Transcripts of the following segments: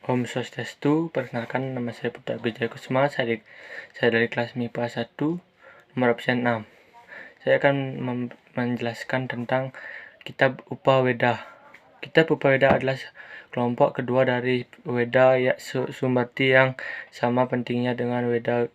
Om Swastiastu, perkenalkan nama saya Putra Wijaya Kusuma, saya dari kelas MIPA 1, nomor absen 6. Saya akan menjelaskan tentang Kitab Upaweda. Kitab Upaweda adalah kelompok kedua dari Weda ya, Sumberti yang sama pentingnya dengan Weda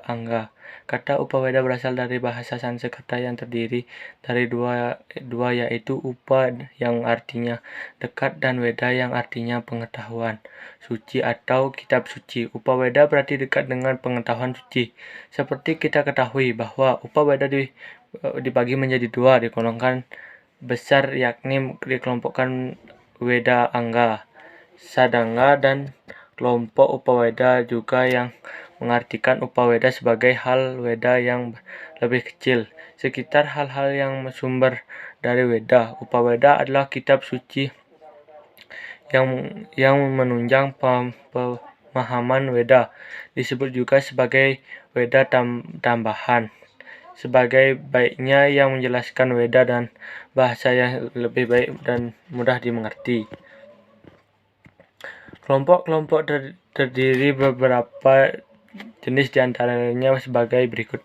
Angga. Kata Upaweda berasal dari bahasa Sanskerta yang terdiri dari dua yaitu Upa yang artinya dekat dan Weda yang artinya pengetahuan suci atau kitab suci. Upaweda berarti dekat dengan pengetahuan suci. Seperti kita ketahui bahwa Upaweda dibagi menjadi dua, digolongkan besar yakni dikelompokkan Weda Angga, Sadanga, dan kelompok Upaweda juga yang mengartikan Upaweda sebagai hal Weda yang lebih kecil, sekitar hal-hal yang sumber dari Weda. Upaweda adalah kitab suci yang menunjang pemahaman Weda. Disebut juga sebagai Weda tambahan, sebagai baiknya yang menjelaskan Weda dan bahasa yang lebih baik dan mudah dimengerti. Kelompok-kelompok terdiri beberapa jenis diantaranya sebagai berikut.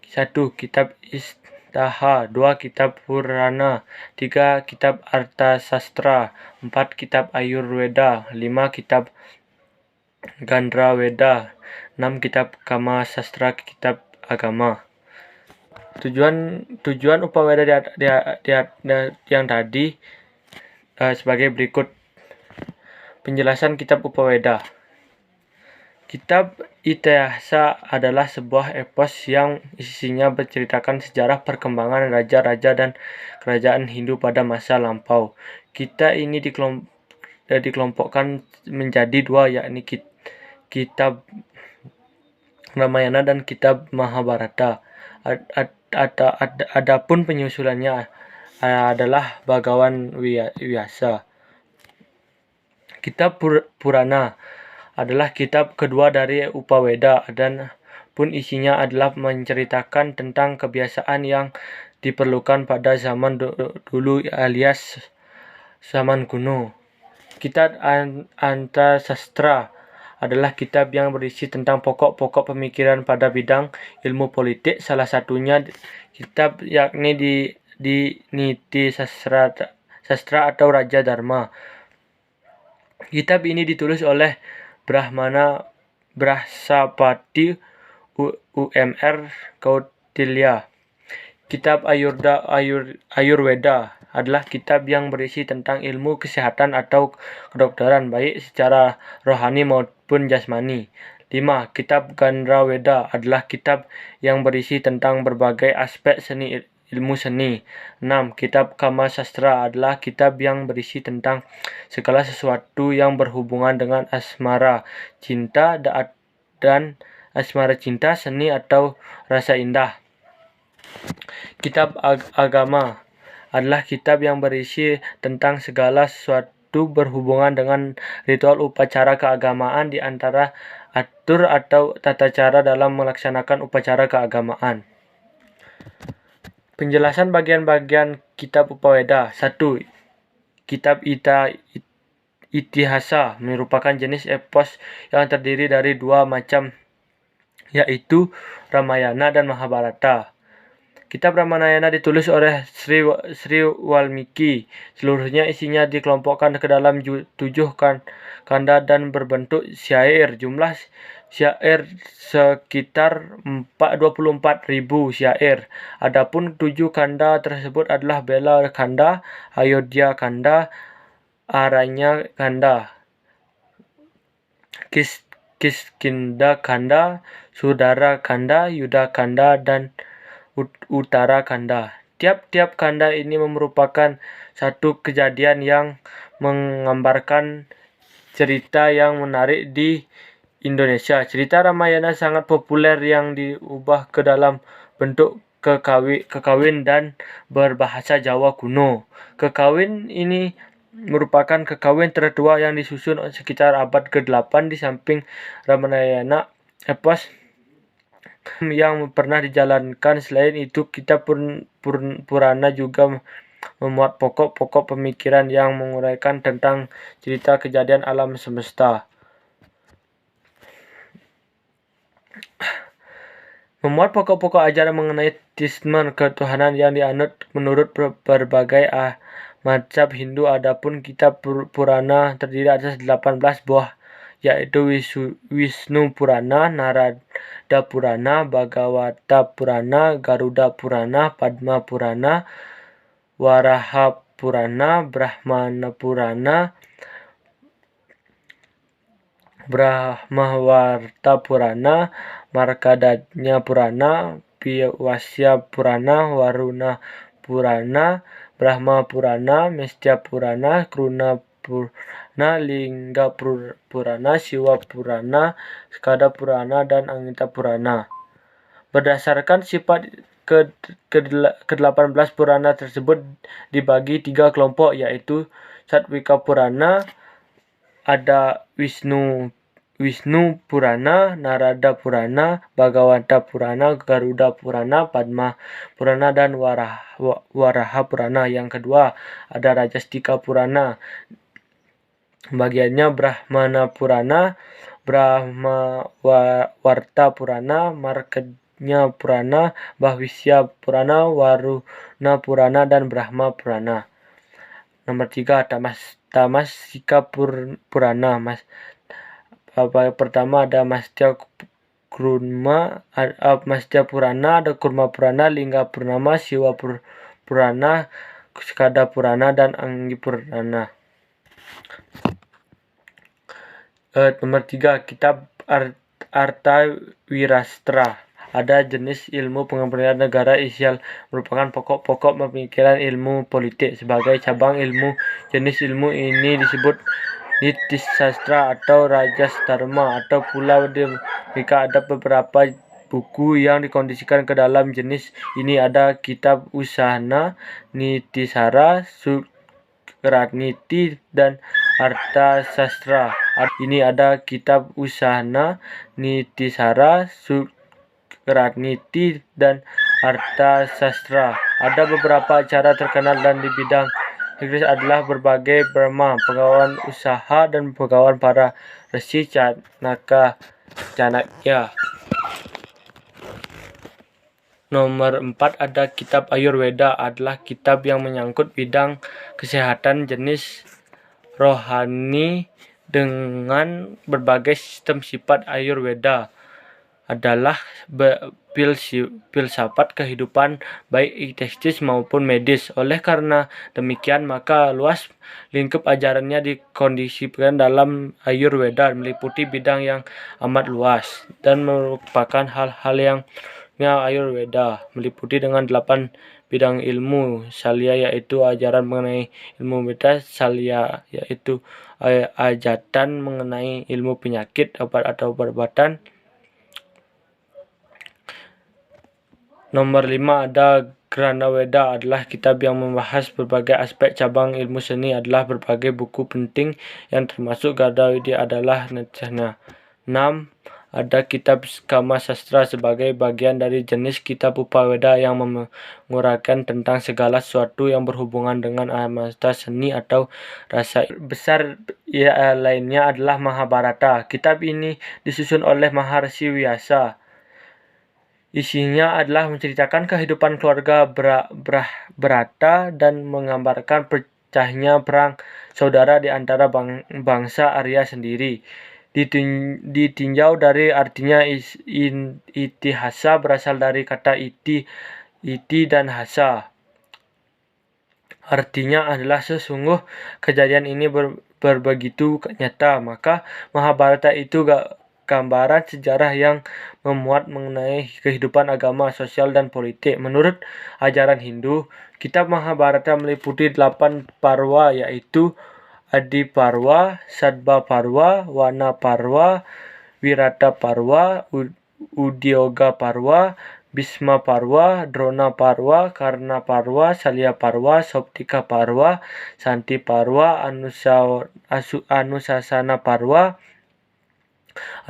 1. Kitab Istaha. 2. Kitab Purana. 3. Kitab Artasastra. 4. Kitab Ayurveda. 5. Kitab Gandraweda. 6. Kitab Kama Sastra, kitab agama. Tujuan Upaweda yang tadi sebagai berikut. Penjelasan Kitab Upaweda. Kitab Itihasa adalah sebuah epos yang isinya menceritakan sejarah perkembangan raja-raja dan kerajaan Hindu pada masa lampau. Kitab ini dikelompokkan menjadi dua, yakni Kitab Ramayana dan Kitab Mahabharata. Adapun penyusulannya adalah Bhagawan Vyasa. Kitab Purana adalah kitab kedua dari Upaweda dan pun isinya adalah menceritakan tentang kebiasaan yang diperlukan pada zaman dulu alias zaman kuno. Kitab Antasastra adalah kitab yang berisi tentang pokok-pokok pemikiran pada bidang ilmu politik. Salah satunya kitab yakni di Niti Sastra atau Raja Dharma. Kitab ini ditulis oleh Brahmana Brahsapati UMR Kautilya. Kitab Ayurveda adalah kitab yang berisi tentang ilmu kesehatan atau kedokteran baik secara rohani maupun jasmani. 5. Kitab Gandraweda adalah kitab yang berisi tentang berbagai aspek ilmu seni. 6. Kitab Kama Sastra adalah kitab yang berisi tentang segala sesuatu yang berhubungan dengan asmara, cinta, dan asmara cinta, seni, atau rasa indah. Kitab Agama adalah kitab yang berisi tentang segala sesuatu berhubungan dengan ritual upacara keagamaan, di antara atur atau tata cara dalam melaksanakan upacara keagamaan. Penjelasan bagian-bagian Kitab Upaweda. 1. Kitab Itihasa merupakan jenis epos yang terdiri dari dua macam, yaitu Ramayana dan Mahabharata. Kitab Ramayana ditulis oleh Sri Walmiki. Seluruhnya isinya dikelompokkan ke dalam 7 kanda dan berbentuk syair. Jumlah syair sekitar 24.000 syair. Adapun 7 kanda tersebut adalah Bela Kanda, Ayodhya Kanda, Aranya Kanda, Kiskindha Kanda, Sudara Kanda, Yudha Kanda, dan Uttara Kanda. Tiap-tiap kanda ini merupakan satu kejadian yang menggambarkan cerita yang menarik di Indonesia. Cerita Ramayana sangat populer yang diubah ke dalam bentuk kekawin dan berbahasa Jawa kuno. Kekawin ini merupakan kekawin tertua yang disusun sekitar abad ke-8. Di samping Ramayana, epos yang pernah dijalankan selain itu, Kitab Purana juga memuat pokok-pokok pemikiran yang menguraikan tentang cerita kejadian alam semesta. Memuat pokok-pokok ajaran mengenai teisme ketuhanan yang dianut menurut berbagai mazhab Hindu. Adapun kitab Purana terdiri atas 18 buah, yaitu Wisnu Purana, Narada Purana, Bhagavata Purana, Garuda Purana, Padma Purana, Waraha Purana, Brahmana Purana, Brahmawarta Purana, Markadanya Purana, Piwasya Purana, Waruna Purana, Brahma Purana, Mestya Purana, Kruna Purana, Lingga Purana, Siwa Purana, Skada Purana, dan Angita Purana. Berdasarkan sifat ke-18 Purana tersebut dibagi 3 kelompok, yaitu Satwika Purana, ada Wisnu Purana, Narada Purana, Bhagavata Purana, Garuda Purana, Padma Purana, dan Waraha Purana. Yang kedua ada Rajastika Purana. Bagiannya Brahmana Purana, Brahmawarta Purana, Markadanya Purana, Bhavisya Purana, Waruna Purana, dan Brahma Purana. Nomor 3 Tamasika Purana. Pertama ada Mastya Purana, ada Kurma Purana, Lingga Purnama, Siwa Purana, Skada Purana, dan Anggi Purana. Nomor 3 Kitab Artawirastra. Ada jenis ilmu pengembalian negara isial merupakan pokok-pokok pemikiran ilmu politik. Sebagai cabang ilmu, jenis ilmu ini disebut Nitisastra atau Rajastarma, atau pula jika ada beberapa buku yang dikondisikan ke dalam jenis ini. Ada Kitab Usahana, Nitisara, Sukraniti, dan Arthasastra. Ini ada Kitab Usahana, Nitisara, Sukraniti, dan Arthasastra. Ada beberapa acara terkenal dan di bidang Inggris adalah berbagai Brahma, pegawai usaha, dan pegawai para resi Canakya. Nomor 4 ada Kitab Ayurveda, adalah kitab yang menyangkut bidang kesehatan jenis rohani dengan berbagai sistem sifat. Ayurveda adalah filsafat kehidupan baik estetis maupun medis. Oleh karena demikian, maka luas lingkup ajarannya dikondisikan dalam Ayurveda, meliputi bidang yang amat luas dan merupakan hal-hal yang Ayurveda meliputi dengan 8 bidang ilmu. Salya yaitu ajaran mengenai ilmu Veda, Salya yaitu ajatan mengenai ilmu penyakit, obat atau obat-obatan. Nomor 5 ada Grana Veda, adalah kitab yang membahas berbagai aspek cabang ilmu seni. Adalah berbagai buku penting yang termasuk Gada Widya adalah Natjana. 6 ada Kitab Kama Sastra sebagai bagian dari jenis kitab Upaveda yang menguraikan tentang segala sesuatu yang berhubungan dengan amata seni atau rasa. Besar lainnya adalah Mahabharata. Kitab ini disusun oleh Maharshi Vyasa. Isinya adalah menceritakan kehidupan keluarga Bharata dan menggambarkan pecahnya perang saudara di antara bangsa Arya sendiri. Ditinjau dari artinya, itihasa berasal dari kata iti dan hasa. Artinya adalah sesungguh kejadian ini begitu nyata. Maka Mahabharata itu gambaran sejarah yang memuat mengenai kehidupan agama, sosial, dan politik. Menurut ajaran Hindu, kitab Mahabharata meliputi 8 parwa, yaitu Adi Parwa, Sadba Parwa, Wana Parwa, Wirata Parwa, Udyoga Parwa, Bhisma Parwa, Drona Parwa, Karna Parwa, Salya Parwa, Sauptika Parwa, Santi Parwa, Anusasana Parwa,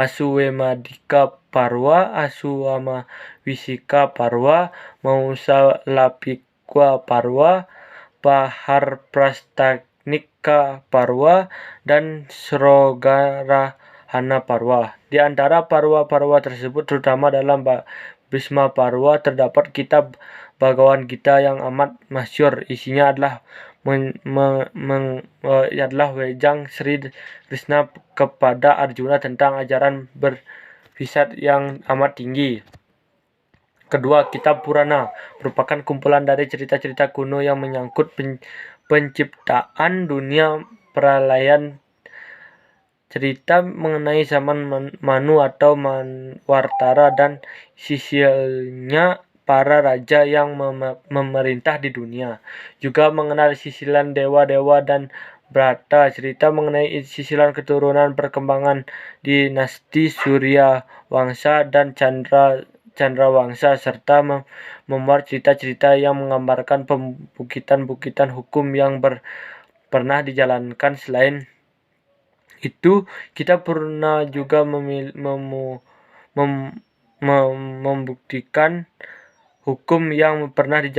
Asuwemadika Parwa, Asuwamawisika Parwa, Mausalapikwa Parwa, Paharprastanika Parwa, dan Srogarahana Parwa. Di antara parwa-parwa tersebut, terutama dalam Bhisma Parwa, terdapat kitab Bhagavad Gita yang amat masyhur. Isinya adalah adalah wejang Sri Krishna kepada Arjuna tentang ajaran berfisat yang amat tinggi. Kedua, kitab Purana merupakan kumpulan dari cerita-cerita kuno yang menyangkut penciptaan dunia peralayan, cerita mengenai zaman Manu atau Manwartara dan sisilnya para raja yang memerintah di dunia. Juga mengenal sisilan dewa-dewa dan Brata, cerita mengenai sisilan keturunan perkembangan dinasti Surya Wangsa dan Chandra Wangsa, serta memuat cerita-cerita yang menggambarkan pembukitan-bukitan hukum yang pernah dijalankan. Selain itu, kitab Purana juga membuktikan hukum yang pernah dijalankan